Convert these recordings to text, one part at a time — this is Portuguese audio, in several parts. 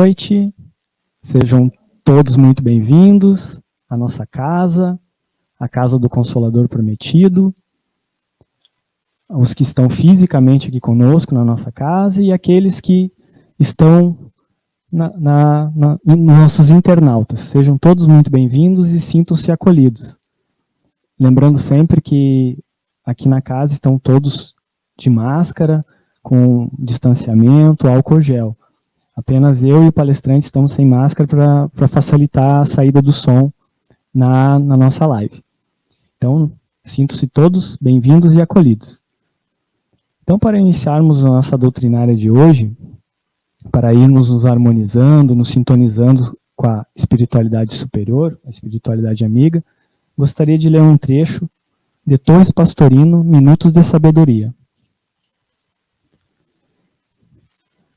noite, sejam todos muito bem-vindos à nossa casa, a casa do Consolador Prometido, os que estão fisicamente aqui conosco na nossa casa e aqueles que estão nossos internautas. Sejam todos muito bem-vindos e sintam-se acolhidos. Lembrando sempre que aqui na casa estão todos de máscara, com distanciamento, álcool gel. Apenas eu e o palestrante estamos sem máscara para facilitar a saída do som na nossa live. Então, sintam-se todos bem-vindos e acolhidos. Então, para iniciarmos a nossa doutrinária de hoje, para irmos nos harmonizando, nos sintonizando com a espiritualidade superior, a espiritualidade amiga, gostaria de ler um trecho de Torres Pastorino, Minutos de Sabedoria.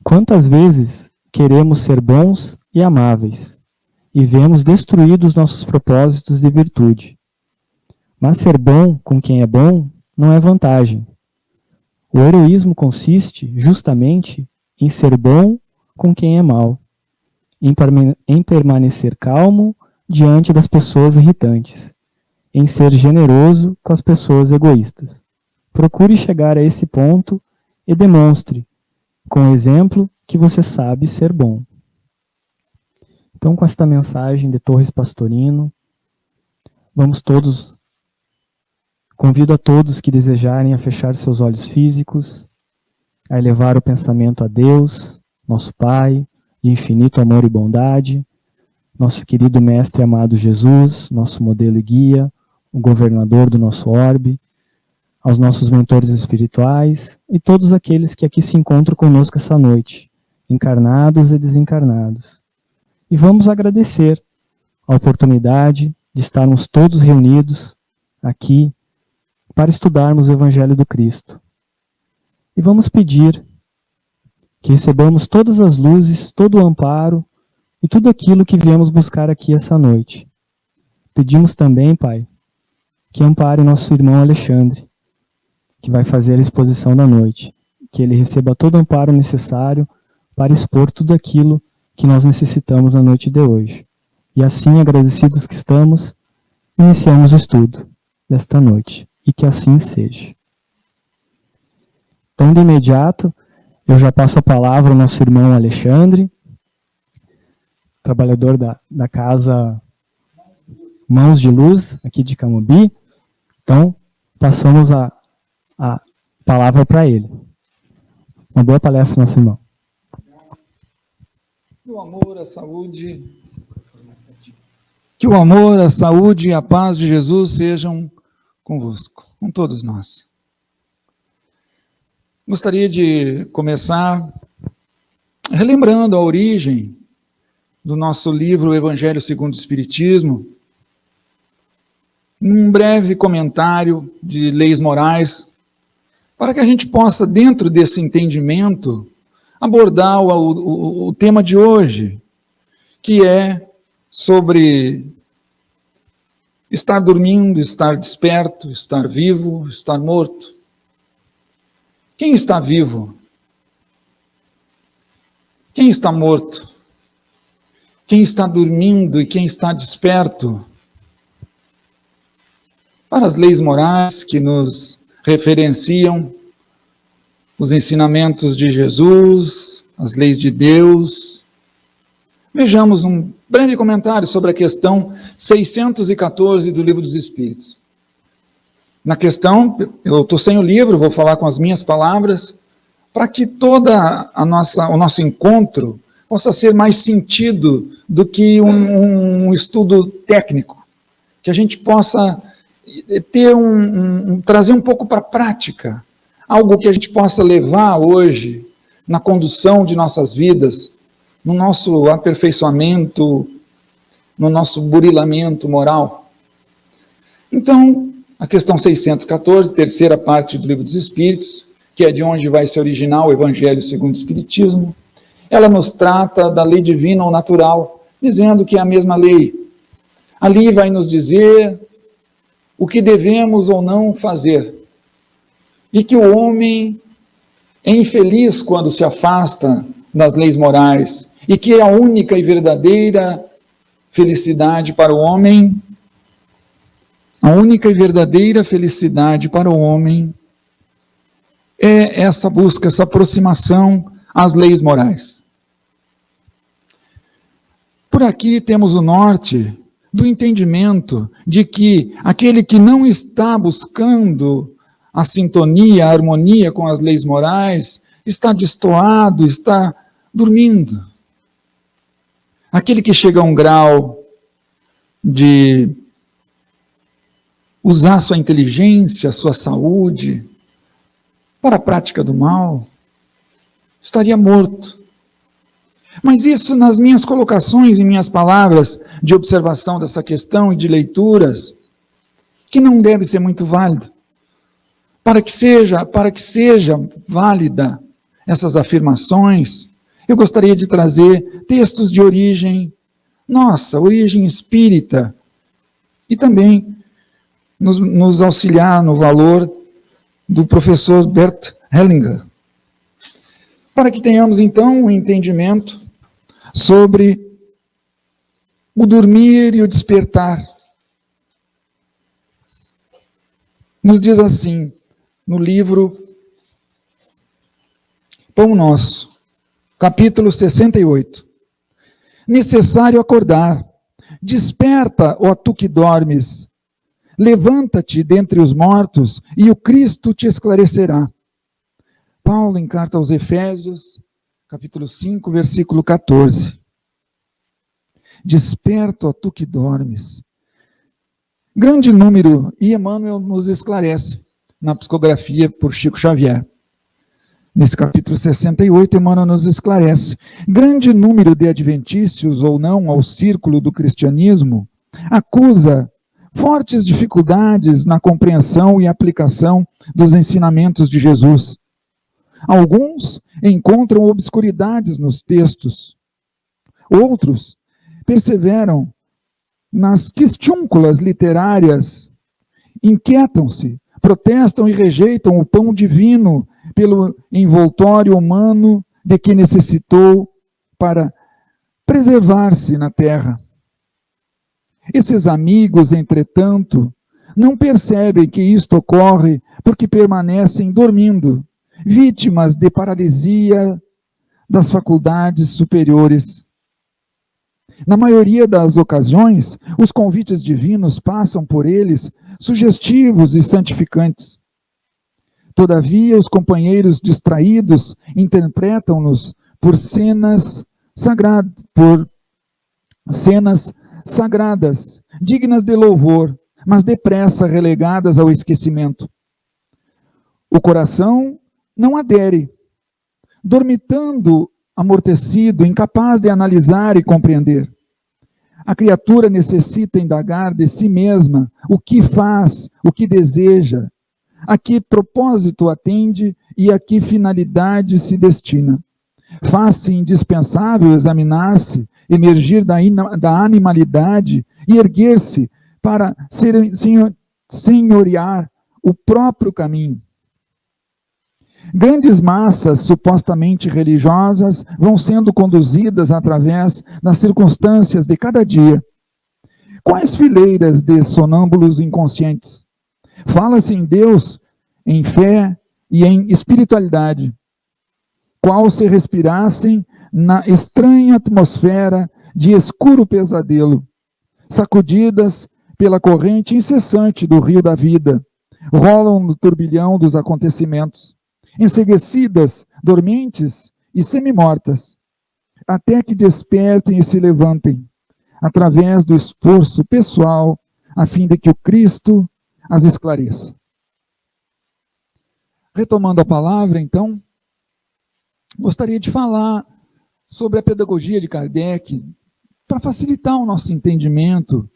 Quantas vezes queremos ser bons e amáveis, e vemos destruídos nossos propósitos de virtude. Mas ser bom com quem é bom não é vantagem. O heroísmo consiste, justamente, em ser bom com quem é mau, em permanecer calmo diante das pessoas irritantes, em ser generoso com as pessoas egoístas. Procure chegar a esse ponto e demonstre, com exemplo, que você sabe ser bom. Então, com esta mensagem de Torres Pastorino, convido a todos que desejarem a fechar seus olhos físicos, a elevar o pensamento a Deus, nosso Pai, de infinito amor e bondade, nosso querido Mestre amado Jesus, nosso modelo e guia, o governador do nosso orbe, aos nossos mentores espirituais e todos aqueles que aqui se encontram conosco essa noite, encarnados e desencarnados. E vamos agradecer a oportunidade de estarmos todos reunidos aqui para estudarmos o Evangelho do Cristo. E vamos pedir que recebamos todas as luzes, todo o amparo e tudo aquilo que viemos buscar aqui essa noite. Pedimos também, Pai, que ampare nosso irmão Alexandre, que vai fazer a exposição da noite, que ele receba todo o amparo necessário para expor tudo aquilo que nós necessitamos na noite de hoje. E assim, agradecidos que estamos, iniciamos o estudo desta noite, e que assim seja. Então, de imediato, eu já passo a palavra ao nosso irmão Alexandre, trabalhador da casa Mãos de Luz, aqui de Camobi. Então, passamos a palavra para ele. Uma boa palestra, nosso irmão. Que o amor, a saúde e a paz de Jesus sejam convosco, com todos nós. Gostaria de começar relembrando a origem do nosso livro Evangelho segundo o Espiritismo, um breve comentário de leis morais, para que a gente possa, dentro desse entendimento, abordar o tema de hoje, que é sobre estar dormindo, estar desperto, estar vivo, estar morto. Quem está vivo? Quem está morto? Quem está dormindo e quem está desperto? Para as leis morais que nos referenciam os ensinamentos de Jesus, as leis de Deus. Vejamos um breve comentário sobre a questão 614 do Livro dos Espíritos. Na questão, eu estou sem o livro, vou falar com as minhas palavras, para que toda o nosso encontro possa ser mais sentido do que um estudo técnico, que a gente possa ter trazer um pouco para a prática, algo que a gente possa levar hoje na condução de nossas vidas, no nosso aperfeiçoamento, no nosso burilamento moral. Então, a questão 614, terceira parte do Livro dos Espíritos, que é de onde vai se originar o Evangelho segundo o Espiritismo, ela nos trata da lei divina ou natural, dizendo que é a mesma lei. Ali vai nos dizer o que devemos ou não fazer. E que o homem é infeliz quando se afasta das leis morais e que é a única e verdadeira felicidade para o homem, a única e verdadeira felicidade para o homem é essa busca, essa aproximação às leis morais. Por aqui temos o norte do entendimento de que aquele que não está buscando a sintonia, a harmonia com as leis morais, está destoado, está dormindo. Aquele que chega a um grau de usar sua inteligência, sua saúde para a prática do mal, estaria morto. Mas isso, nas minhas colocações e minhas palavras de observação dessa questão e de leituras, que não deve ser muito válido. Para que seja válida essas afirmações, eu gostaria de trazer textos de origem nossa, origem espírita, e também nos auxiliar no valor do professor Bert Hellinger, para que tenhamos então um entendimento sobre o dormir e o despertar. Nos diz assim, no livro Pão Nosso, capítulo 68. Necessário acordar, desperta, ó tu que dormes, levanta-te dentre os mortos e o Cristo te esclarecerá. Paulo em carta aos Efésios, capítulo 5, versículo 14. Desperta, ó tu que dormes. Grande número, e Emmanuel nos esclarece na psicografia por Chico Xavier. Nesse capítulo 68, Emmanuel nos esclarece. Grande número de adventícios ou não ao círculo do cristianismo acusa fortes dificuldades na compreensão e aplicação dos ensinamentos de Jesus. Alguns encontram obscuridades nos textos. Outros perseveram nas questiúnculas literárias, inquietam-se, protestam e rejeitam o pão divino pelo envoltório humano de que necessitou para preservar-se na terra. Esses amigos, entretanto, não percebem que isto ocorre porque permanecem dormindo, vítimas de paralisia das faculdades superiores. Na maioria das ocasiões, os convites divinos passam por eles sugestivos e santificantes. Todavia, os companheiros distraídos interpretam-nos por cenas sagradas, dignas de louvor, mas depressa relegadas ao esquecimento. O coração não adere, dormitando, amortecido, incapaz de analisar e compreender. A criatura necessita indagar de si mesma o que faz, o que deseja, a que propósito atende e a que finalidade se destina. Faz-se indispensável examinar-se, emergir da animalidade e erguer-se para senhorear o próprio caminho. Grandes massas supostamente religiosas vão sendo conduzidas através das circunstâncias de cada dia. Quais fileiras de sonâmbulos inconscientes? Fala-se em Deus, em fé e em espiritualidade, qual se respirassem na estranha atmosfera de escuro pesadelo, sacudidas pela corrente incessante do rio da vida, rolam no turbilhão dos acontecimentos, enceguecidas, dormentes e semi-mortas, até que despertem e se levantem, através do esforço pessoal, a fim de que o Cristo as esclareça. Retomando a palavra, então, gostaria de falar sobre a pedagogia de Kardec, para facilitar o nosso entendimento,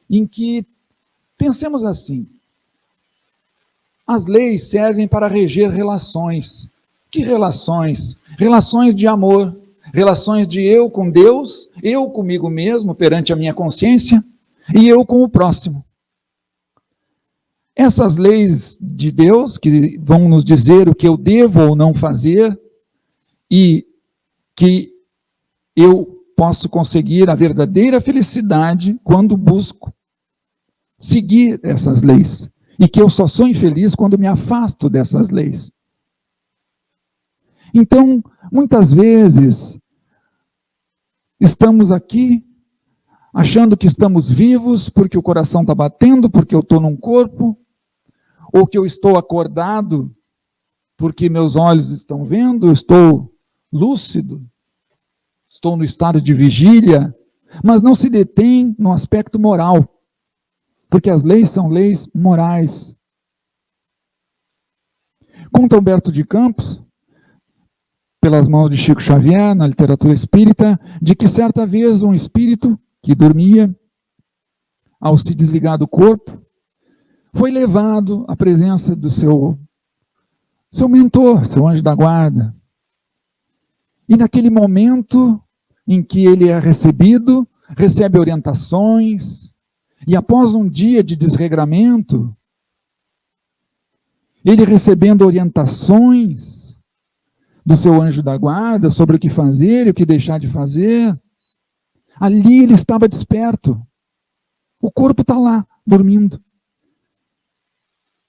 em que pensemos assim: as leis servem para reger relações. Que relações? Relações de amor, relações de eu com Deus, eu comigo mesmo perante a minha consciência e eu com o próximo. Essas leis de Deus que vão nos dizer o que eu devo ou não fazer e que eu posso conseguir a verdadeira felicidade quando busco seguir essas leis. E que eu só sou infeliz quando me afasto dessas leis. Então, muitas vezes, estamos aqui achando que estamos vivos porque o coração está batendo, porque eu estou num corpo, ou que eu estou acordado porque meus olhos estão vendo, eu estou lúcido, estou no estado de vigília, mas não se detém no aspecto moral, porque as leis são leis morais. Conta Humberto de Campos, pelas mãos de Chico Xavier, na literatura espírita, de que certa vez um espírito que dormia, ao se desligar do corpo, foi levado à presença do seu mentor, seu anjo da guarda. E naquele momento em que ele é recebido, recebe orientações, e após um dia de desregramento, ele recebendo orientações do seu anjo da guarda sobre o que fazer e o que deixar de fazer, ali ele estava desperto. O corpo está lá, dormindo.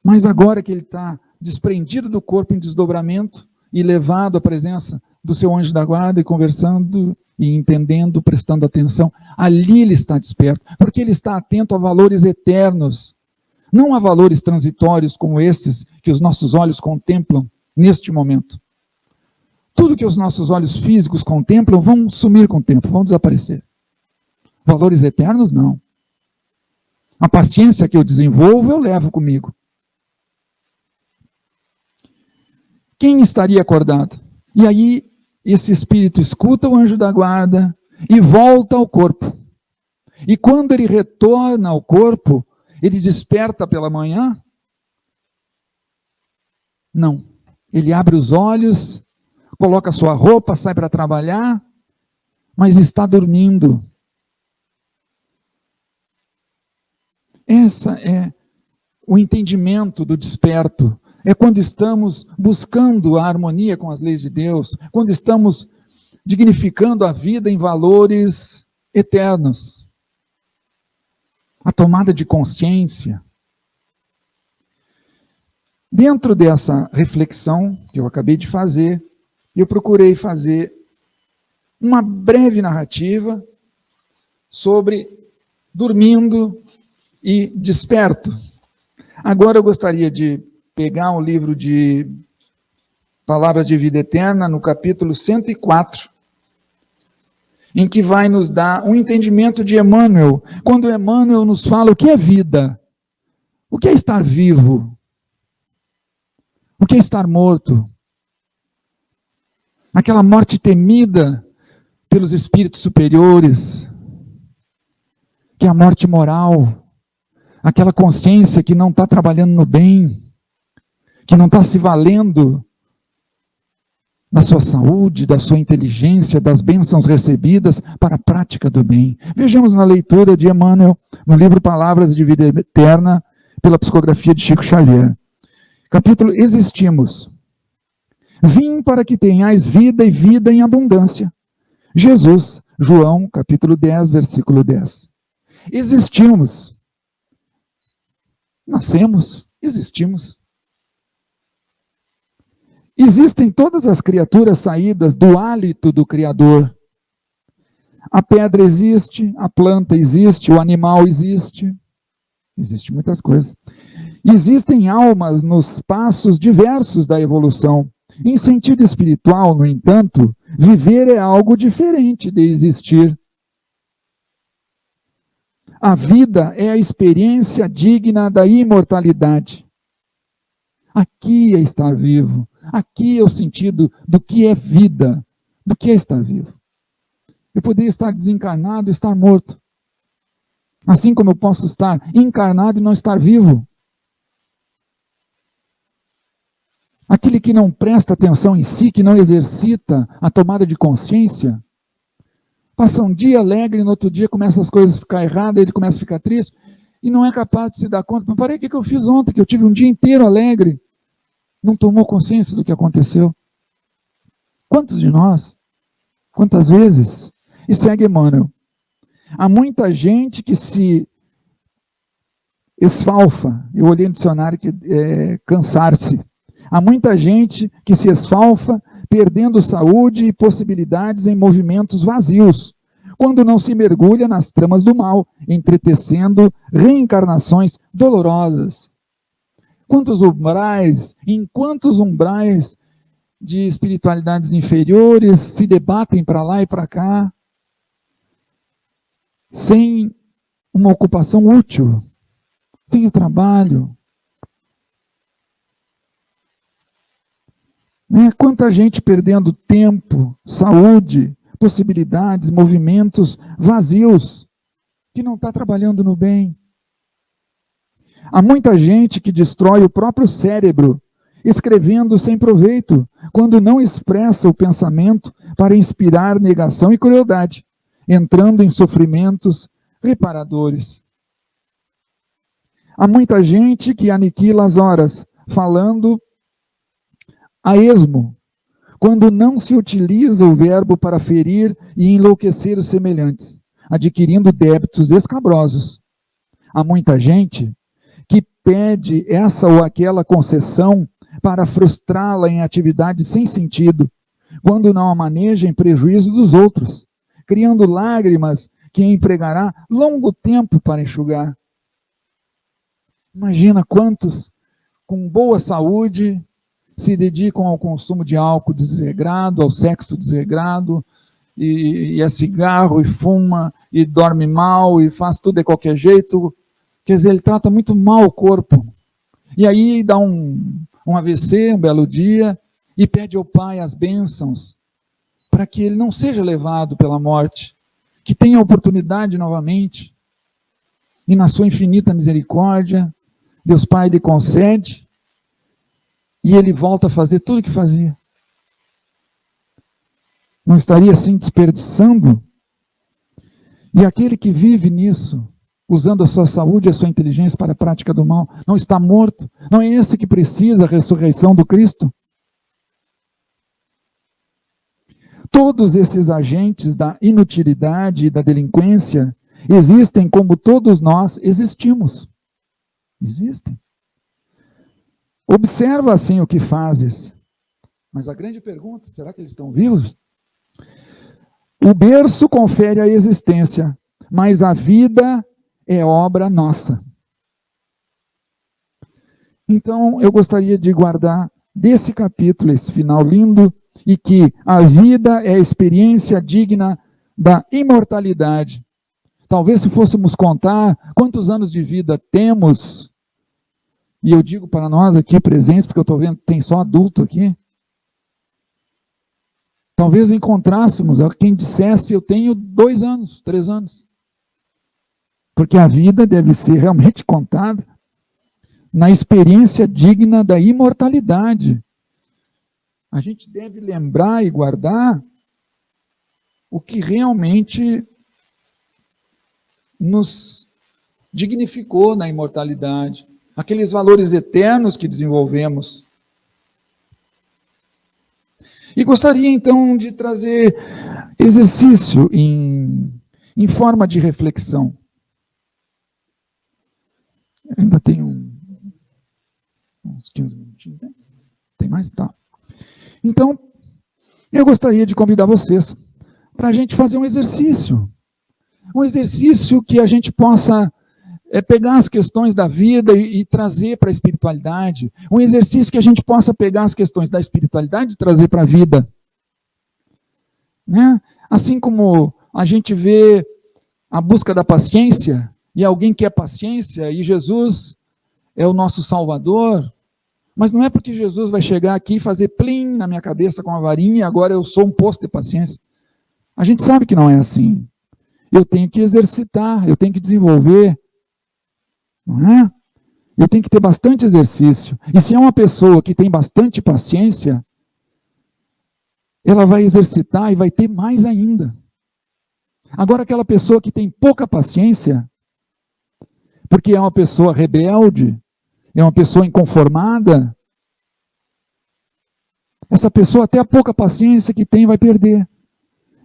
Mas agora que ele está desprendido do corpo em desdobramento e levado à presença do seu anjo da guarda e conversando e entendendo, prestando atenção, ali ele está desperto, porque ele está atento a valores eternos, não a valores transitórios como esses que os nossos olhos contemplam neste momento. Tudo que os nossos olhos físicos contemplam vão sumir com o tempo, vão desaparecer. Valores eternos, não. A paciência que eu desenvolvo, eu levo comigo. Quem estaria acordado? E aí, esse espírito escuta o anjo da guarda e volta ao corpo. E quando ele retorna ao corpo, ele desperta pela manhã? Não. Ele abre os olhos, coloca sua roupa, sai para trabalhar, mas está dormindo. Esse é o entendimento do desperto. É quando estamos buscando a harmonia com as leis de Deus, quando estamos dignificando a vida em valores eternos. A tomada de consciência. Dentro dessa reflexão que eu acabei de fazer, eu procurei fazer uma breve narrativa sobre dormindo e desperto. Agora eu gostaria de pegar um livro de Palavras de Vida Eterna, no capítulo 104, em que vai nos dar um entendimento de Emmanuel, quando Emmanuel nos fala o que é vida, o que é estar vivo, o que é estar morto, aquela morte temida pelos espíritos superiores, que é a morte moral, aquela consciência que não está trabalhando no bem, que não está se valendo da sua saúde, da sua inteligência, das bênçãos recebidas para a prática do bem. Vejamos na leitura de Emmanuel, no livro Palavras de Vida Eterna, pela psicografia de Chico Xavier. Capítulo Existimos. Vim para que tenhais vida e vida em abundância. Jesus, João, capítulo 10, versículo 10. Existimos. Nascemos, existimos. Existem todas as criaturas saídas do hálito do Criador. A pedra existe, a planta existe, o animal existe. Existem muitas coisas. Existem almas nos passos diversos da evolução. Em sentido espiritual, no entanto, viver é algo diferente de existir. A vida é a experiência digna da imortalidade. Aqui é estar vivo. Aqui é o sentido do que é vida, do que é estar vivo. Eu poderia estar desencarnado e estar morto. Assim como eu posso estar encarnado e não estar vivo. Aquele que não presta atenção em si, que não exercita a tomada de consciência, passa um dia alegre e no outro dia começa as coisas a ficar erradas, ele começa a ficar triste e não é capaz de se dar conta. Mas parei, o que eu fiz ontem? Que eu tive um dia inteiro alegre. Não tomou consciência do que aconteceu. Quantos de nós, quantas vezes, E segue Emmanuel. Há muita gente que se esfalfa, eu olhei no dicionário que é cansar-se. Há muita gente que se esfalfa, perdendo saúde e possibilidades em movimentos vazios, quando não se mergulha nas tramas do mal, entretecendo reencarnações dolorosas. Em quantos umbrais de espiritualidades inferiores se debatem para lá e para cá, sem uma ocupação útil, sem o trabalho. Quanta gente perdendo tempo, saúde, possibilidades, movimentos vazios, que não está trabalhando no bem. Há muita gente que destrói o próprio cérebro, escrevendo sem proveito, quando não expressa o pensamento para inspirar negação e crueldade, entrando em sofrimentos reparadores. Há muita gente que aniquila as horas, falando a esmo, quando não se utiliza o verbo para ferir e enlouquecer os semelhantes, adquirindo débitos escabrosos. Há muita gente que pede essa ou aquela concessão para frustrá-la em atividades sem sentido, quando não a maneja em prejuízo dos outros, criando lágrimas que empregará longo tempo para enxugar. Imagina quantos, com boa saúde, se dedicam ao consumo de álcool desregrado, ao sexo desregrado, e é cigarro, e fuma, e dorme mal, e faz tudo de qualquer jeito. Quer dizer, ele trata muito mal o corpo. E aí dá um AVC, um belo dia, e pede ao Pai as bênçãos, para que ele não seja levado pela morte, que tenha oportunidade novamente, e na sua infinita misericórdia, Deus Pai lhe concede, e ele volta a fazer tudo o que fazia. Não estaria assim desperdiçando? E aquele que vive nisso, usando a sua saúde e a sua inteligência para a prática do mal, não está morto? Não é esse que precisa a ressurreição do Cristo? Todos esses agentes da inutilidade e da delinquência existem como todos nós existimos. Existem. Observa assim o que fazes. Mas a grande pergunta, será que eles estão vivos? O berço confere a existência, mas a vida é obra nossa. Então, eu gostaria de guardar desse capítulo, esse final lindo, e que a vida é a experiência digna da imortalidade. Talvez se fôssemos contar quantos anos de vida temos, e eu digo para nós aqui presentes, porque eu estou vendo que tem só adulto aqui, talvez encontrássemos quem dissesse, eu tenho 2 anos, 3 anos. Porque a vida deve ser realmente contada na experiência digna da imortalidade. A gente deve lembrar e guardar o que realmente nos dignificou na imortalidade, aqueles valores eternos que desenvolvemos. E gostaria então de trazer exercício em forma de reflexão. Ainda tem uns 15 minutinhos, né? Tem mais? Tá. Então, eu gostaria de convidar vocês para a gente fazer um exercício. Um exercício que a gente possa pegar as questões da vida e trazer para a espiritualidade. Um exercício que a gente possa pegar as questões da espiritualidade e trazer para a vida. Né? Assim como a gente vê a busca da paciência, e alguém quer paciência, e Jesus é o nosso Salvador, mas não é porque Jesus vai chegar aqui e fazer plim na minha cabeça com a varinha e agora eu sou um poço de paciência. A gente sabe que não é assim. Eu tenho que exercitar, eu tenho que desenvolver. Não é? Eu tenho que ter bastante exercício. E se é uma pessoa que tem bastante paciência, ela vai exercitar e vai ter mais ainda. Agora, aquela pessoa que tem pouca paciência, porque é uma pessoa rebelde, é uma pessoa inconformada, essa pessoa até a pouca paciência que tem vai perder.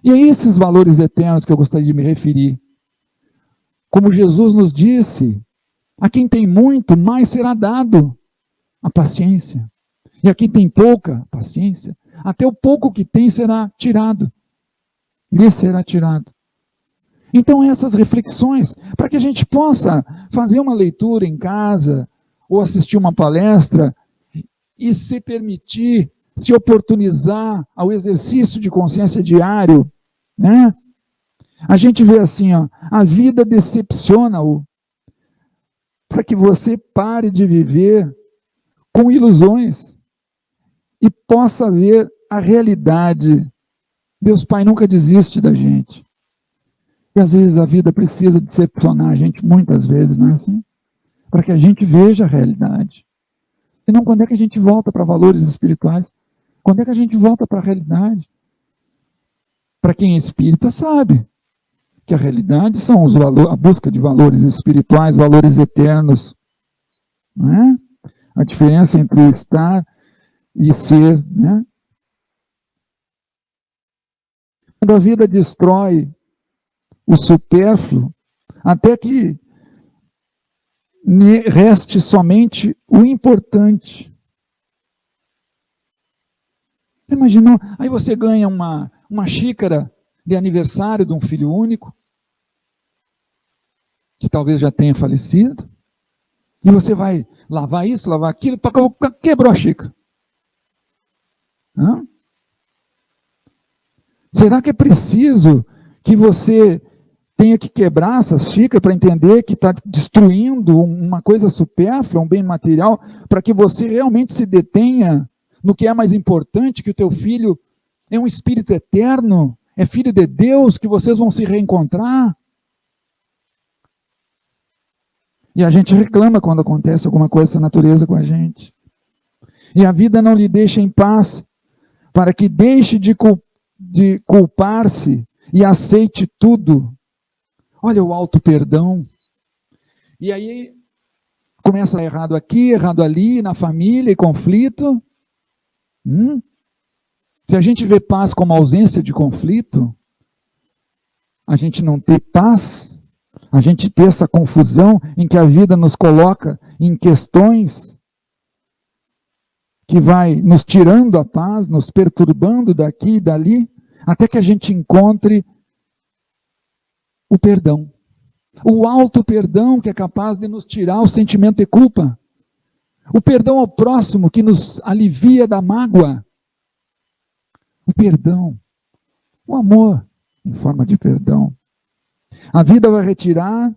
E é esses valores eternos que eu gostaria de me referir. Como Jesus nos disse, a quem tem muito, mais será dado a paciência. E a quem tem pouca paciência, até o pouco que tem será tirado. Lhe será tirado. Então essas reflexões, para que a gente possa fazer uma leitura em casa, ou assistir uma palestra, e se permitir, se oportunizar ao exercício de consciência diário, né? A gente vê assim, ó, a vida decepciona-o, para que você pare de viver com ilusões e possa ver a realidade. Deus Pai nunca desiste da gente. E às vezes a vida precisa decepcionar a gente, muitas vezes, não é assim? Para que a gente veja a realidade. Senão, quando é que a gente volta para valores espirituais? Quando é que a gente volta para a realidade? Para quem é espírita sabe que a realidade são os valores, a busca de valores espirituais, valores eternos. Não é? A diferença entre estar e ser. Né? Quando a vida destrói o supérfluo, até que reste somente o importante. Imaginou? Aí você ganha uma xícara de aniversário de um filho único, que talvez já tenha falecido, e você vai lavar isso, lavar aquilo, quebrou a xícara. Hã? Será que é preciso que você tenha que quebrar essa xícara para entender que está destruindo uma coisa supérflua, um bem material, para que você realmente se detenha no que é mais importante, que o teu filho é um espírito eterno, é filho de Deus, que vocês vão se reencontrar? E a gente reclama quando acontece alguma coisa dessa natureza com a gente. E a vida não lhe deixa em paz, para que deixe de culpar-se e aceite tudo. Olha o auto-perdão. E aí começa errado aqui, errado ali, na família, e conflito. Se a gente vê paz como ausência de conflito, a gente não ter paz, a gente ter essa confusão em que a vida nos coloca em questões que vai nos tirando a paz, nos perturbando daqui e dali, até que a gente encontre o perdão. O auto-perdão que é capaz de nos tirar o sentimento de culpa. O perdão ao próximo que nos alivia da mágoa. O perdão. O amor em forma de perdão. A vida vai retirar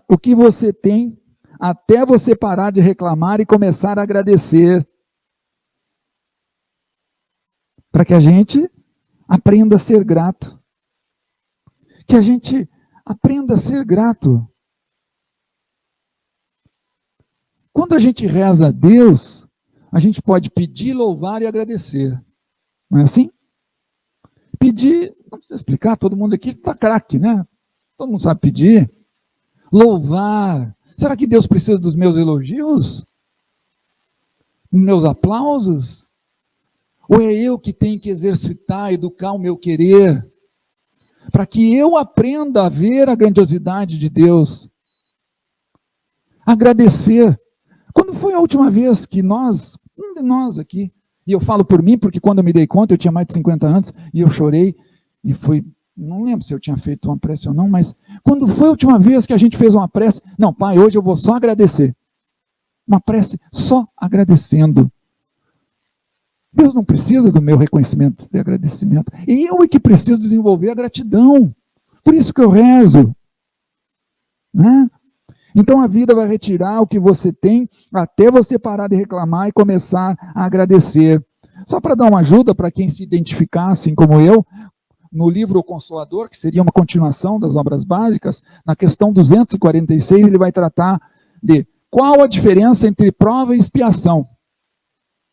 o que você tem até você parar de reclamar e começar a agradecer. Para que a gente aprenda a ser grato. Que a gente aprenda a ser grato. Quando a gente reza a Deus, a gente pode pedir, louvar e agradecer. Não é assim? Pedir, não precisa explicar, todo mundo aqui está craque, né? Todo mundo sabe pedir. Louvar. Será que Deus precisa dos meus elogios? Dos meus aplausos? Ou é eu que tenho que exercitar, educar o meu querer, para que eu aprenda a ver a grandiosidade de Deus? Agradecer. Quando foi a última vez que um de nós aqui, e eu falo por mim, porque quando eu me dei conta, eu tinha mais de 50 anos, e eu chorei, e foi, não lembro se eu tinha feito uma prece ou não, mas quando foi a última vez que a gente fez uma prece, não, Pai, hoje eu vou só agradecer. Uma prece só agradecendo. Deus não precisa do meu reconhecimento de agradecimento. Eu é que preciso desenvolver a gratidão. Por isso que eu rezo. Né? Então a vida vai retirar o que você tem até você parar de reclamar e começar a agradecer. Só para dar uma ajuda para quem se identificar, assim como eu, no livro O Consolador, que seria uma continuação das obras básicas, na questão 246, ele vai tratar de qual a diferença entre prova e expiação.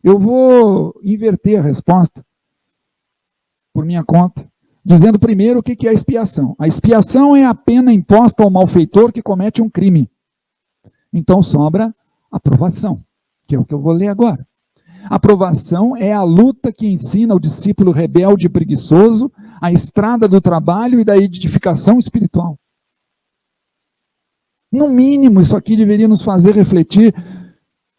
Eu vou inverter a resposta, por minha conta, dizendo primeiro o que é a expiação. A expiação é a pena imposta ao malfeitor que comete um crime. Então sobra a provação, que é o que eu vou ler agora. Aprovação é a luta que ensina o discípulo rebelde e preguiçoso a estrada do trabalho e da edificação espiritual. No mínimo, isso aqui deveria nos fazer refletir.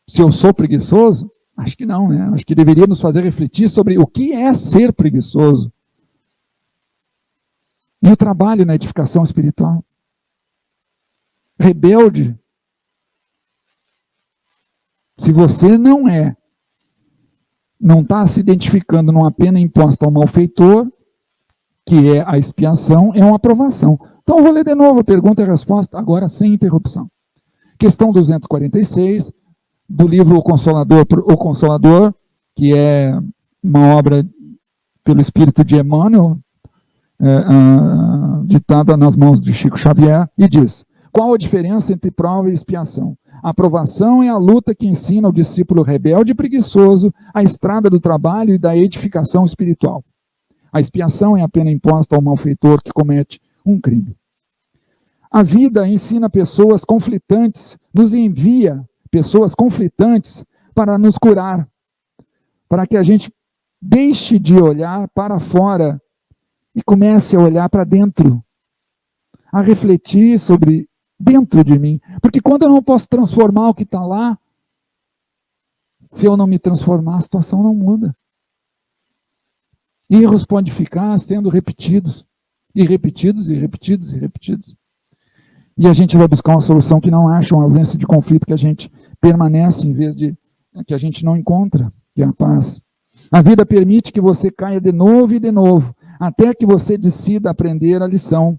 Se eu sou preguiçoso? Acho que não, né? Acho que deveria nos fazer refletir sobre o que é ser preguiçoso. E o trabalho na edificação espiritual. Rebelde. Se você não está se identificando numa pena imposta ao malfeitor, que é a expiação, é uma aprovação. Então, eu vou ler de novo a pergunta e a resposta, agora sem interrupção. Questão 246, do livro O Consolador, que é uma obra pelo espírito de Emmanuel, ditada nas mãos de Chico Xavier, e diz: qual a diferença entre prova e expiação? A aprovação é a luta que ensina o discípulo rebelde e preguiçoso a estrada do trabalho e da edificação espiritual. A expiação é a pena imposta ao malfeitor que comete um crime. A vida ensina pessoas conflitantes, nos envia pessoas conflitantes para nos curar, para que a gente deixe de olhar para fora e comece a olhar para dentro, a refletir sobre dentro de mim. Porque quando eu não posso transformar o que está lá, se eu não me transformar, a situação não muda. Erros podem ficar sendo repetidos, e repetidos, e repetidos, e repetidos. E a gente vai buscar uma solução que não acha, uma ausência de conflito que a gente permanece em vez de que a gente não encontra, que é a paz. A vida permite que você caia de novo, até que você decida aprender a lição.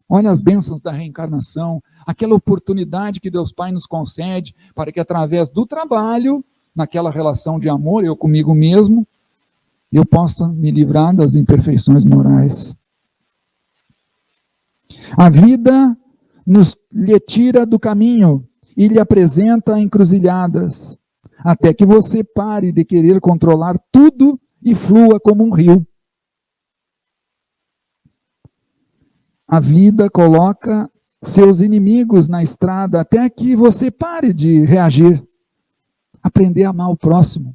Olha as bênçãos da reencarnação, aquela oportunidade que Deus Pai nos concede para que através do trabalho, naquela relação de amor, eu comigo mesmo, eu possa me livrar das imperfeições morais. A vida lhe tira do caminho e lhe apresenta encruzilhadas, até que você pare de querer controlar tudo e flua como um rio. A vida coloca seus inimigos na estrada até que você pare de reagir. Aprender a amar o próximo,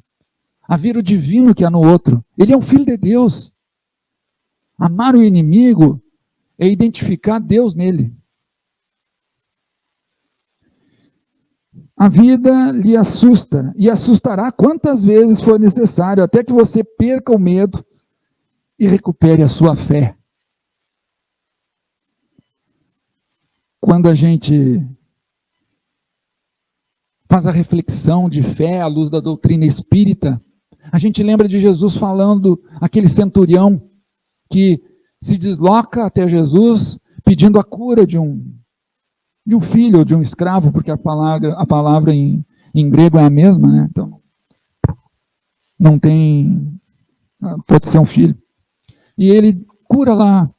a ver o divino que há no outro. Ele é um filho de Deus. Amar o inimigo é identificar Deus nele. A vida lhe assusta e assustará quantas vezes for necessário, até que você perca o medo e recupere a sua fé. Quando a gente faz a reflexão de fé à luz da doutrina espírita, a gente lembra de Jesus falando, aquele centurião que se desloca até Jesus pedindo a cura de um filho, de um escravo, porque a palavra em grego é a mesma, né? Então, não tem, pode ser um filho. E ele cura lá,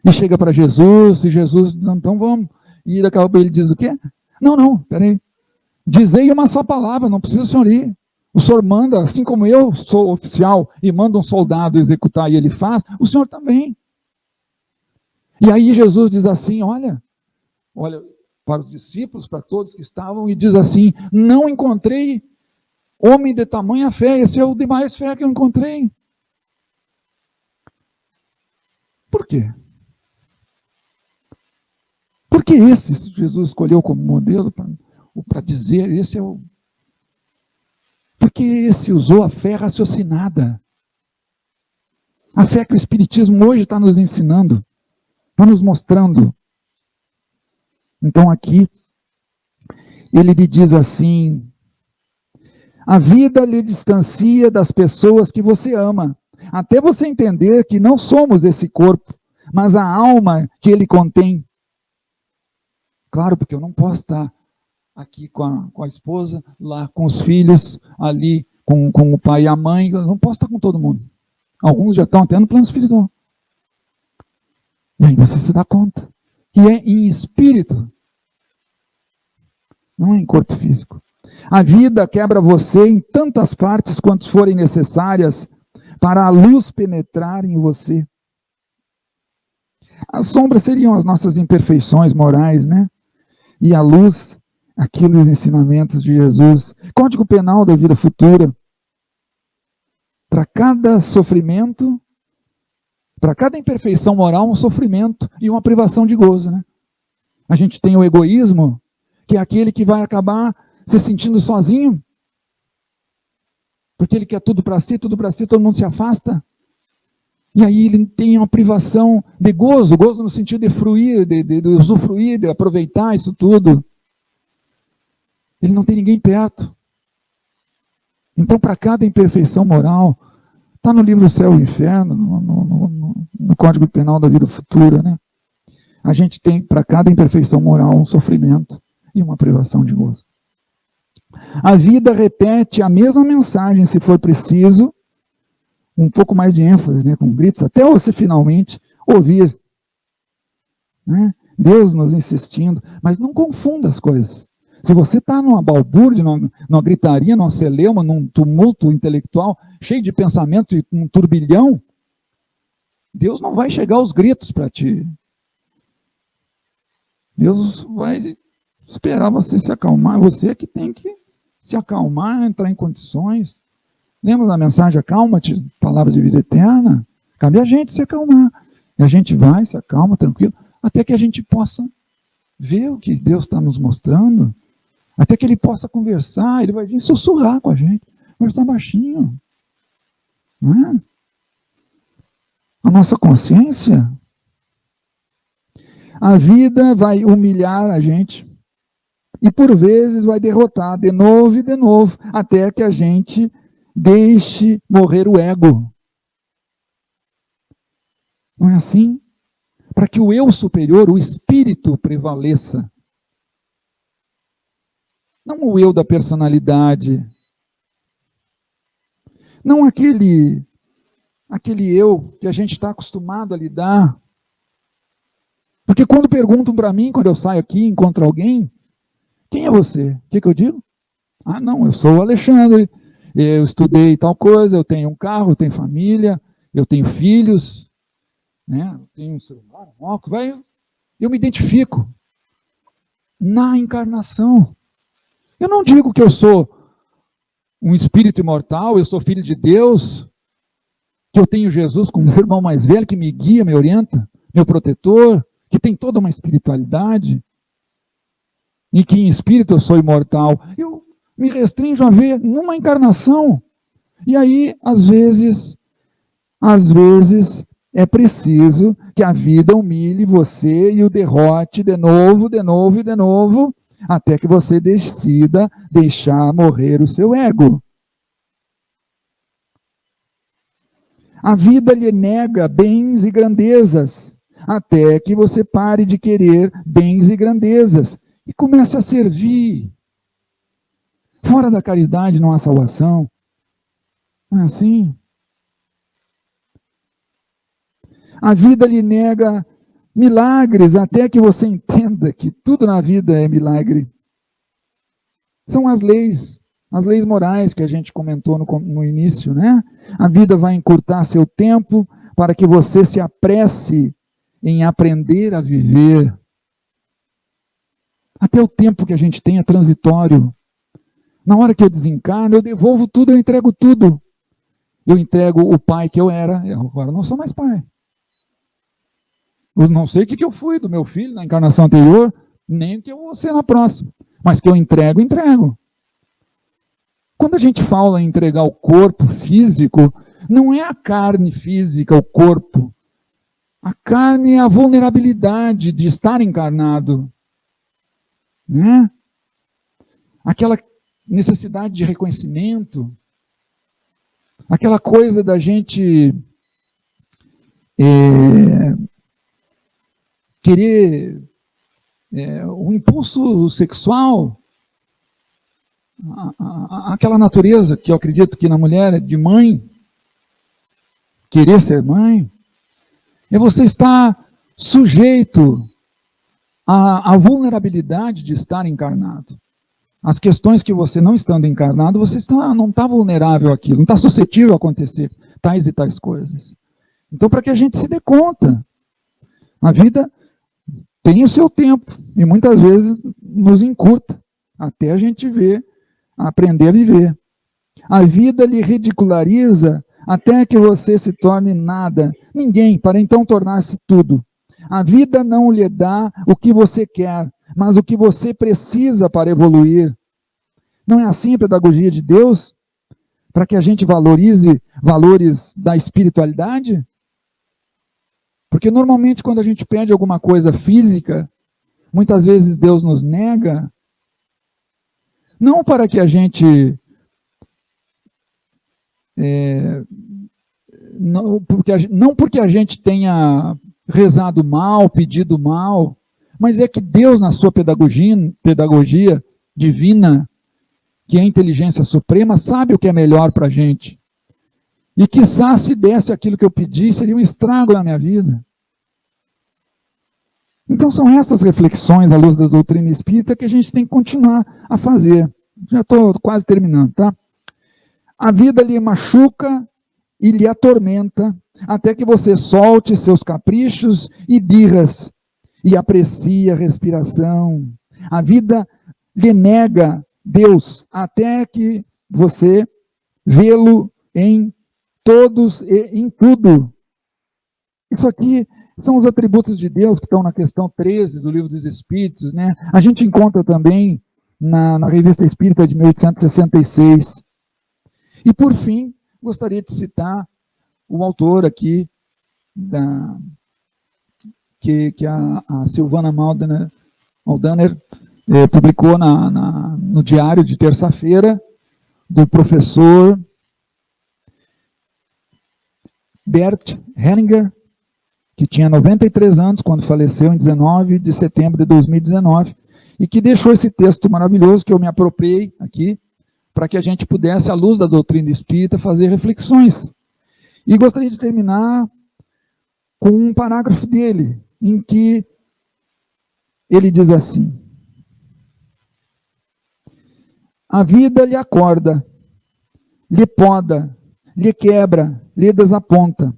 e chega para Jesus, e Jesus, então vamos. E daqui a pouco ele diz o quê? Não, peraí. Dizei uma só palavra, não precisa o senhor ir. O senhor manda, assim como eu sou oficial e manda um soldado executar e ele faz, o senhor também. E aí Jesus diz assim, olha para os discípulos, para todos que estavam, e diz assim, não encontrei homem de tamanha fé, esse é o de mais fé que eu encontrei. Por quê? Porque esse Jesus escolheu como modelo para dizer, esse é o... Porque esse usou a fé raciocinada. A fé que o Espiritismo hoje está nos ensinando, está nos mostrando. Então aqui, ele lhe diz assim, a vida lhe distancia das pessoas que você ama, até você entender que não somos esse corpo, mas a alma que ele contém. Claro, porque eu não posso estar aqui com a esposa, lá com os filhos, ali com o pai e a mãe, eu não posso estar com todo mundo. Alguns já estão até no plano espiritual. E aí você se dá conta que é em espírito, não é em corpo físico. A vida quebra você em tantas partes quantas forem necessárias para a luz penetrar em você. As sombras seriam as nossas imperfeições morais, né? E a luz, aqueles ensinamentos de Jesus. Código penal da vida futura, Para cada sofrimento, para cada imperfeição moral, um sofrimento e uma privação de gozo, né? A gente tem o egoísmo, que é aquele que vai acabar se sentindo sozinho, porque ele quer tudo para si, todo mundo se afasta. E aí ele tem uma privação de gozo, gozo no sentido de fruir, de usufruir, de aproveitar isso tudo. Ele não tem ninguém perto. Então, para cada imperfeição moral, está no livro Céu e Inferno, no Código Penal da Vida Futura, né? A gente tem, para cada imperfeição moral, um sofrimento e uma privação de gozo. A vida repete a mesma mensagem, se for preciso, um pouco mais de ênfase, né, com gritos, até você finalmente ouvir. Né? Deus nos insistindo, mas não confunda as coisas. Se você está numa balbúrdia, numa gritaria, numa celeuma, num tumulto intelectual, cheio de pensamentos e um turbilhão, Deus não vai chegar aos gritos para ti. Deus vai esperar você se acalmar, você é que tem que se acalmar, entrar em condições. Lembra da mensagem, acalma-te, palavra de vida eterna? Cabe a gente se acalmar. E a gente vai, se acalma, tranquilo, até que a gente possa ver o que Deus está nos mostrando, até que Ele possa conversar, Ele vai vir sussurrar com a gente, conversar baixinho. Não é? A nossa consciência, a vida vai humilhar a gente, e por vezes vai derrotar de novo, até que a gente deixe morrer o ego. Não é assim? Para que o eu superior, o espírito, prevaleça. Não o eu da personalidade. Não aquele eu que a gente está acostumado a lidar. Porque quando perguntam para mim, quando eu saio aqui e encontro alguém, quem é você? O que eu digo? Ah, não, eu sou o Alexandre, eu estudei tal coisa, eu tenho um carro, eu tenho família, eu tenho filhos, né? Eu tenho um celular, um óculos, eu me identifico na encarnação. Eu não digo que eu sou um espírito imortal, eu sou filho de Deus, que eu tenho Jesus como meu irmão mais velho, que me guia, me orienta, meu protetor, que tem toda uma espiritualidade, e que em espírito eu sou imortal. Eu me restringo a ver numa encarnação. E aí, às vezes, é preciso que a vida humilhe você e o derrote de novo, até que você decida deixar morrer o seu ego. A vida lhe nega bens e grandezas, até que você pare de querer bens e grandezas e comece a servir. Fora da caridade não há salvação. Não é assim? A vida lhe nega milagres, até que você entenda que tudo na vida é milagre. São as leis morais que a gente comentou no início, né? A vida vai encurtar seu tempo para que você se apresse em aprender a viver. Até o tempo que a gente tem é transitório. Na hora que eu desencarno, eu devolvo tudo, eu entrego tudo. Eu entrego o pai que eu era, eu agora não sou mais pai. Eu não sei o que eu fui do meu filho na encarnação anterior, nem o que eu vou ser na próxima. Mas que eu entrego, entrego. Quando a gente fala em entregar o corpo físico, não é a carne física, o corpo. A carne é a vulnerabilidade de estar encarnado. Né? Aquela necessidade de reconhecimento, aquela coisa da gente querer o impulso sexual, aquela natureza que eu acredito que na mulher é de mãe, querer ser mãe, é você estar sujeito à vulnerabilidade de estar encarnado. As questões que você não estando encarnado, você não está vulnerável àquilo, não está suscetível a acontecer tais e tais coisas. Então, para que a gente se dê conta, a vida tem o seu tempo e muitas vezes nos encurta, até a gente aprender a viver. A vida lhe ridiculariza até que você se torne nada, ninguém, para então tornar-se tudo. A vida não lhe dá o que você quer, mas o que você precisa para evoluir. Não é assim a pedagogia de Deus? Para que a gente valorize valores da espiritualidade? Porque normalmente quando a gente pede alguma coisa física, muitas vezes Deus nos nega, não para que a gente não porque a gente tenha rezado mal, pedido mal, mas é que Deus, na sua pedagogia divina, que é a inteligência suprema, sabe o que é melhor para a gente. E quiçá se desse aquilo que eu pedi, seria um estrago na minha vida. Então são essas reflexões à luz da doutrina espírita que a gente tem que continuar a fazer. Já estou quase terminando, tá? A vida lhe machuca e lhe atormenta, até que você solte seus caprichos e birras, e aprecie a respiração. A vida lhe nega Deus, até que você vê-lo em todos e em tudo. Isso aqui são os atributos de Deus que estão na questão 13 do Livro dos Espíritos, né? A gente encontra também na Revista Espírita de 1866. E, por fim, gostaria de citar o autor aqui, que a Silvana Maldaner publicou no diário de terça-feira, do professor Bert Hellinger, que tinha 93 anos quando faleceu em 19 de setembro de 2019, e que deixou esse texto maravilhoso que eu me apropriei aqui, para que a gente pudesse, à luz da doutrina espírita, fazer reflexões. E gostaria de terminar com um parágrafo dele, em que ele diz assim: a vida lhe acorda, lhe poda, lhe quebra, lhe desaponta.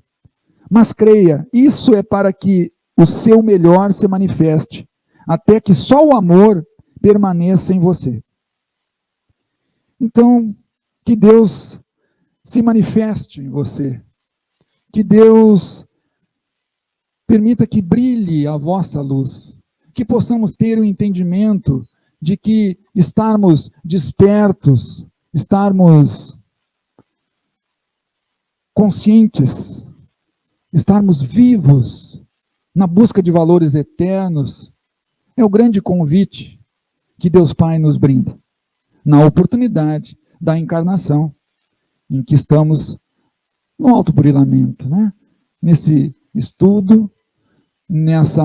Mas creia, isso é para que o seu melhor se manifeste, até que só o amor permaneça em você. Então, que Deus se manifeste em você, que Deus permita que brilhe a vossa luz, que possamos ter o entendimento de que estarmos despertos, estarmos conscientes, estarmos vivos na busca de valores eternos, é o grande convite que Deus Pai nos brinda, na oportunidade da encarnação, em que estamos no autoburilamento, né? Nesse estudo, nessa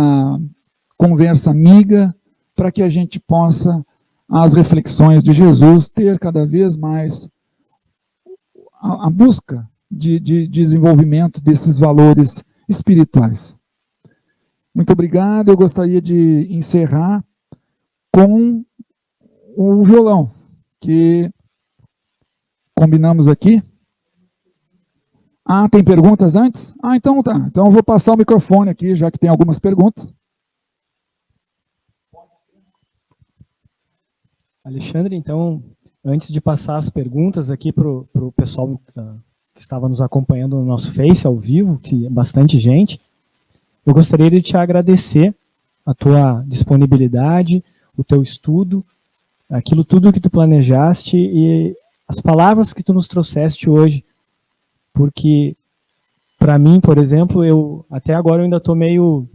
conversa amiga, para que a gente possa, as reflexões de Jesus, ter cada vez mais a busca de desenvolvimento desses valores espirituais. Muito obrigado. Eu gostaria de encerrar com o violão, que combinamos aqui. Ah, tem perguntas antes? Ah, então tá. Então eu vou passar o microfone aqui, já que tem algumas perguntas. Alexandre, então, antes de passar as perguntas aqui para o pessoal que estava nos acompanhando no nosso Face ao vivo, que é bastante gente, eu gostaria de te agradecer a tua disponibilidade, o teu estudo, aquilo tudo que tu planejaste e as palavras que tu nos trouxeste hoje, porque para mim, por exemplo, até agora eu ainda estou meio,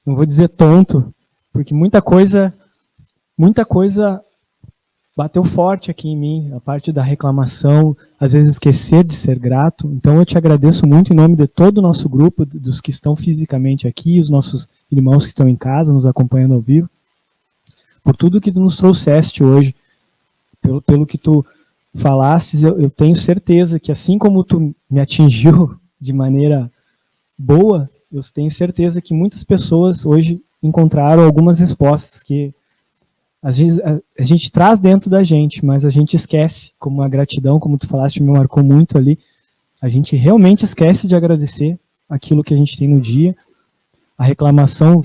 não vou dizer tonto, porque muita coisa bateu forte aqui em mim, a parte da reclamação, às vezes esquecer de ser grato. Então eu te agradeço muito em nome de todo o nosso grupo, dos que estão fisicamente aqui, os nossos irmãos que estão em casa, nos acompanhando ao vivo, por tudo que tu nos trouxeste hoje, pelo que tu falastes. Eu tenho certeza que assim como tu me atingiu de maneira boa, eu tenho certeza que muitas pessoas hoje encontraram algumas respostas que às vezes a gente traz dentro da gente, mas a gente esquece, como a gratidão, como tu falaste, me marcou muito ali, a gente realmente esquece de agradecer aquilo que a gente tem no dia, a reclamação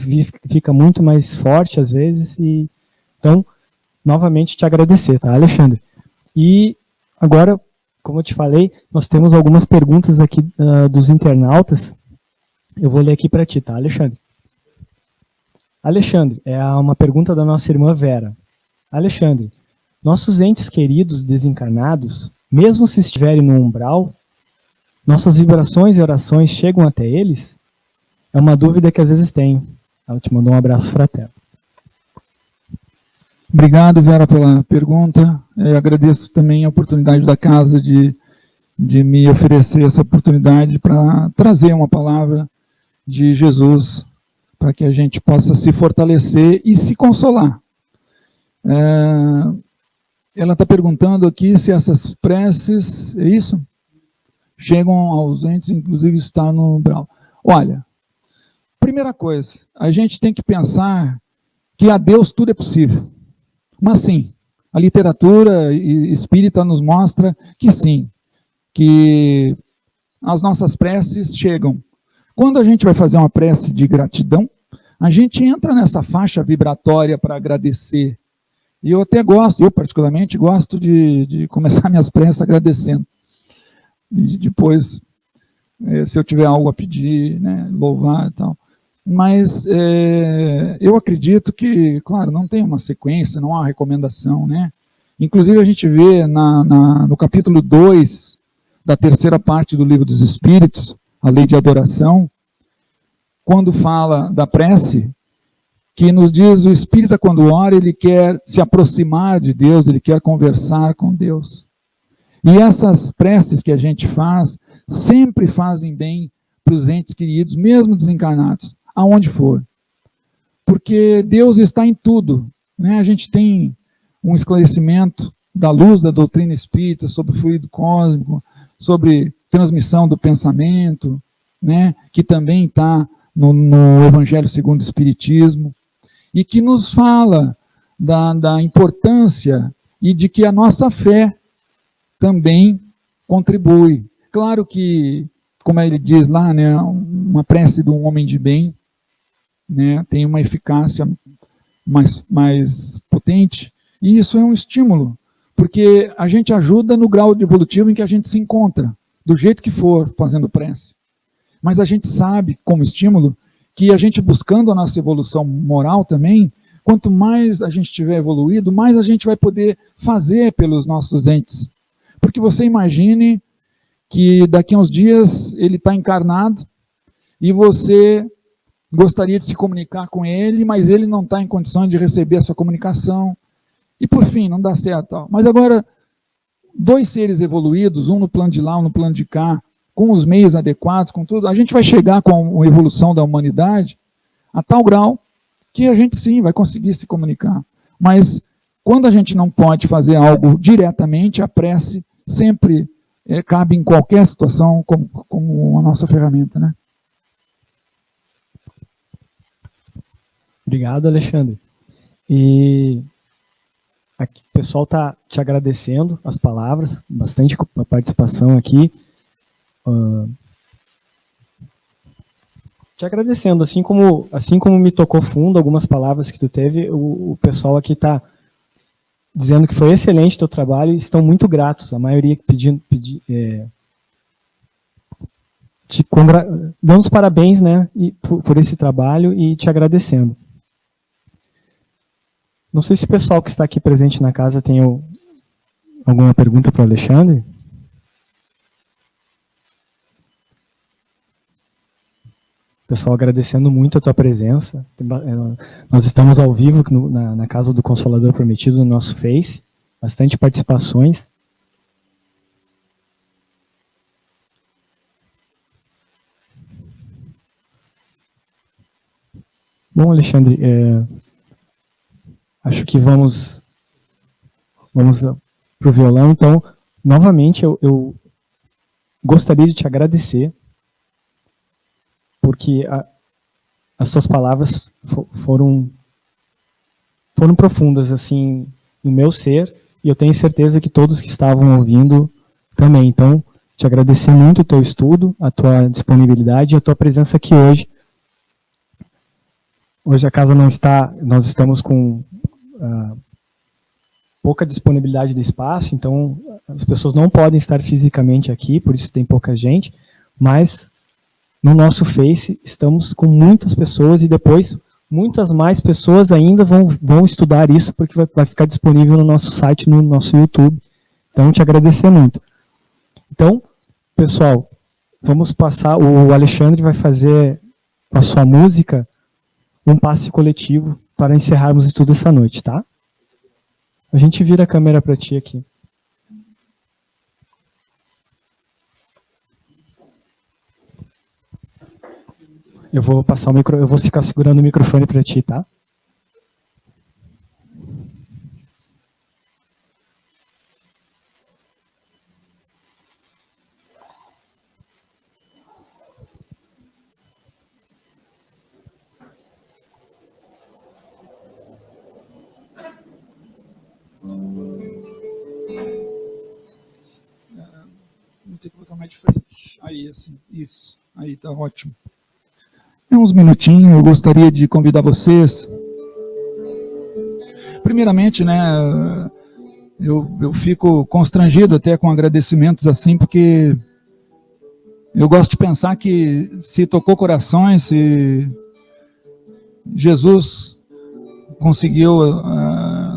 fica muito mais forte às vezes, e então, novamente te agradecer, tá, Alexandre? E agora, como eu te falei, nós temos algumas perguntas aqui dos internautas. Eu vou ler aqui para ti, tá, Alexandre? Alexandre, é uma pergunta da nossa irmã Vera. Alexandre, nossos entes queridos desencarnados, mesmo se estiverem no umbral, nossas vibrações e orações chegam até eles? É uma dúvida que às vezes tenho. Ela te mandou um abraço fraterno. Obrigado, Vera, pela pergunta. Eu agradeço também a oportunidade da casa de me oferecer essa oportunidade para trazer uma palavra de Jesus, para que a gente possa se fortalecer e se consolar. Ela está perguntando aqui se essas preces, é isso? Chegam aos entes, inclusive está no umbral. Olha, primeira coisa, a gente tem que pensar que a Deus tudo é possível. Mas sim, a literatura espírita nos mostra que sim, que as nossas preces chegam. Quando a gente vai fazer uma prece de gratidão, a gente entra nessa faixa vibratória para agradecer. E eu até gosto, eu particularmente gosto de começar minhas preces agradecendo. E depois, se eu tiver algo a pedir, né, louvar e tal. Mas eu acredito que, claro, não tem uma sequência, não há uma recomendação, né? Inclusive a gente vê no capítulo 2 da terceira parte do Livro dos Espíritos, a Lei de Adoração, quando fala da prece, que nos diz o espírita quando ora, ele quer se aproximar de Deus, ele quer conversar com Deus. E essas preces que a gente faz, sempre fazem bem para os entes queridos, mesmo desencarnados, aonde for. Porque Deus está em tudo, né? A gente tem um esclarecimento da luz da doutrina espírita sobre o fluido cósmico, sobre transmissão do pensamento, né? Que também está no Evangelho segundo o Espiritismo, e que nos fala da importância e de que a nossa fé também contribui. Claro que, como ele diz lá, né, uma prece de um homem de bem, né, tem uma eficácia mais potente, e isso é um estímulo, porque a gente ajuda no grau evolutivo em que a gente se encontra, do jeito que for, fazendo prece. Mas a gente sabe, como estímulo, que a gente buscando a nossa evolução moral também, quanto mais a gente tiver evoluído, mais a gente vai poder fazer pelos nossos entes. Porque você imagine que daqui a uns dias ele está encarnado e você gostaria de se comunicar com ele, mas ele não está em condições de receber a sua comunicação. E por fim, não dá certo. Mas agora, dois seres evoluídos, um no plano de lá, um no plano de cá, com os meios adequados, com tudo, a gente vai chegar com a evolução da humanidade a tal grau que a gente sim vai conseguir se comunicar. Mas quando a gente não pode fazer algo diretamente, a prece sempre cabe em qualquer situação como a nossa ferramenta, né? Obrigado, Alexandre. E aqui, o pessoal está te agradecendo as palavras, bastante a participação aqui. Te agradecendo, assim como me tocou fundo algumas palavras que tu teve, o pessoal aqui está dizendo que foi excelente o teu trabalho e estão muito gratos, a maioria dando os parabéns, né, por esse trabalho e te agradecendo. Não sei se o pessoal que está aqui presente na casa tem alguma pergunta para o Alexandre. Pessoal, agradecendo muito a tua presença. Nós estamos ao vivo na Casa do Consolador Prometido, no nosso Face. Bastante participações. Bom, Alexandre, acho que vamos para o violão. Então, novamente, eu gostaria de te agradecer, porque as suas palavras foram profundas assim no meu ser, e eu tenho certeza que todos que estavam ouvindo também. Então, te agradecer muito o teu estudo, a tua disponibilidade e a tua presença aqui hoje. Hoje a casa não está, nós estamos com pouca disponibilidade de espaço, então as pessoas não podem estar fisicamente aqui, por isso tem pouca gente, mas no nosso Face estamos com muitas pessoas e depois muitas mais pessoas ainda vão estudar isso, porque vai ficar disponível no nosso site, no nosso YouTube. Então, te agradecer muito. Então, pessoal, vamos passar, o Alexandre vai fazer com a sua música um passe coletivo para encerrarmos o estudo essa noite, tá? A gente vira a câmera para ti aqui. Eu vou passar eu vou ficar segurando o microfone para ti, tá? Vou ter que botar mais de frente. Aí, assim, isso. Aí, tá ótimo. Em uns minutinhos, eu gostaria de convidar vocês. Primeiramente, né, eu fico constrangido até com agradecimentos assim, porque eu gosto de pensar que se tocou corações, se Jesus conseguiu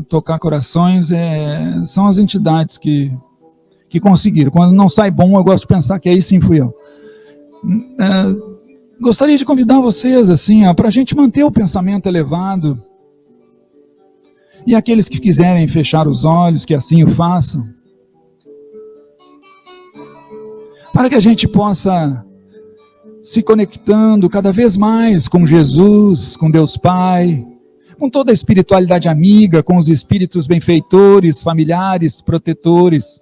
tocar corações, são as entidades que conseguiram. Quando não sai bom, eu gosto de pensar que aí sim fui eu. Gostaria de convidar vocês assim, para a gente manter o pensamento elevado. E aqueles que quiserem fechar os olhos, que assim o façam. Para que a gente possa se conectando cada vez mais com Jesus, com Deus Pai, com toda a espiritualidade amiga, com os espíritos benfeitores, familiares, protetores,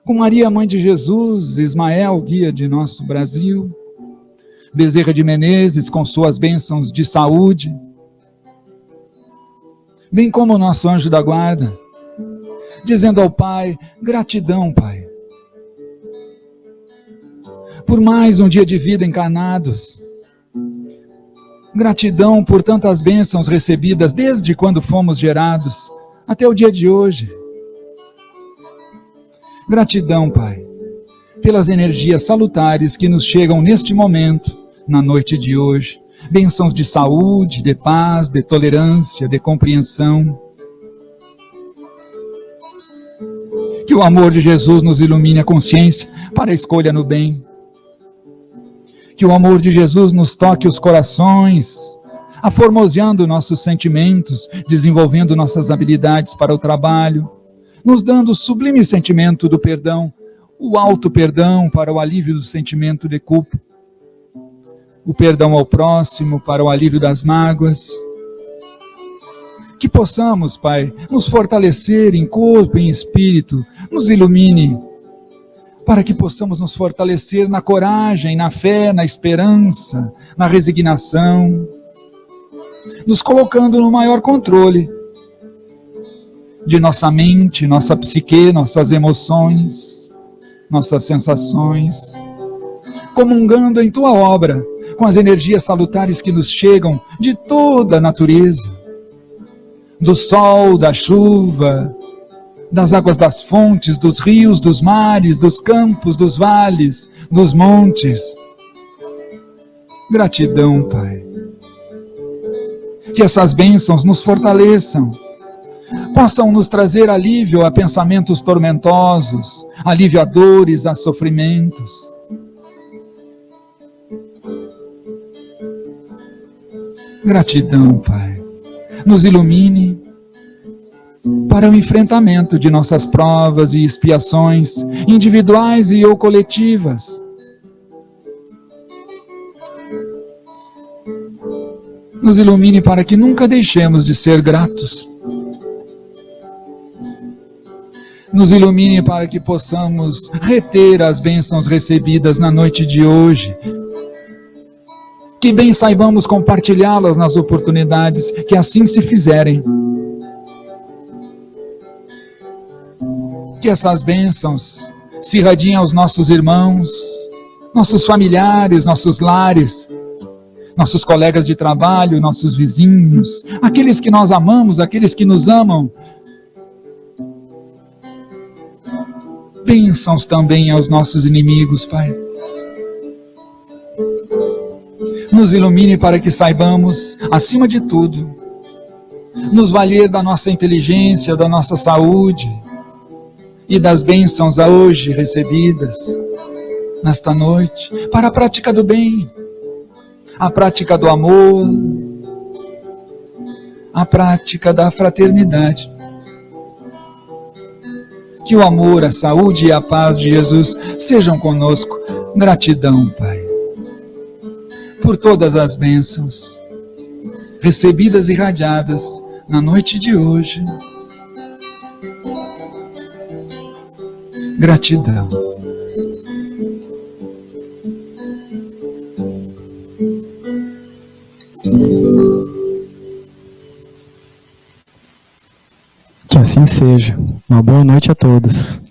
com Maria, Mãe de Jesus, Ismael, guia de nosso Brasil, Bezerra de Menezes, com suas bênçãos de saúde, bem como o nosso anjo da guarda, dizendo ao Pai, gratidão, Pai, por mais um dia de vida encarnados, gratidão por tantas bênçãos recebidas desde quando fomos gerados, até o dia de hoje. Gratidão, Pai, pelas energias salutares que nos chegam neste momento, na noite de hoje. Bênçãos de saúde, de paz, de tolerância, de compreensão. Que o amor de Jesus nos ilumine a consciência para a escolha no bem. Que o amor de Jesus nos toque os corações, aformoseando nossos sentimentos, desenvolvendo nossas habilidades para o trabalho, nos dando o sublime sentimento do perdão, o alto perdão para o alívio do sentimento de culpa, o perdão ao próximo para o alívio das mágoas. Que possamos, Pai, nos fortalecer em corpo e em espírito, nos ilumine, para que possamos nos fortalecer na coragem, na fé, na esperança, na resignação, nos colocando no maior controle de nossa mente, nossa psique, nossas emoções, nossas sensações, comungando em Tua obra, com as energias salutares que nos chegam de toda a natureza, do sol, da chuva, das águas das fontes, dos rios, dos mares, dos campos, dos vales, dos montes. Gratidão, Pai. Que essas bênçãos nos fortaleçam, possam nos trazer alívio a pensamentos tormentosos, alívio a dores, a sofrimentos. Gratidão, Pai. Nos ilumine para o enfrentamento de nossas provas e expiações, individuais e ou coletivas. Nos ilumine para que nunca deixemos de ser gratos. Nos ilumine para que possamos reter as bênçãos recebidas na noite de hoje. Que bem saibamos compartilhá-las nas oportunidades que assim se fizerem. Que essas bênçãos se irradiem aos nossos irmãos, nossos familiares, nossos lares, nossos colegas de trabalho, nossos vizinhos, aqueles que nós amamos, aqueles que nos amam. Bênçãos também aos nossos inimigos, Pai. Nos ilumine para que saibamos, acima de tudo, nos valer da nossa inteligência, da nossa saúde e das bênçãos a hoje recebidas nesta noite, para a prática do bem, a prática do amor, a prática da fraternidade. Que o amor, a saúde e a paz de Jesus sejam conosco. Gratidão, Pai, por todas as bênçãos recebidas e irradiadas na noite de hoje. Gratidão. Que assim seja. Uma boa noite a todos.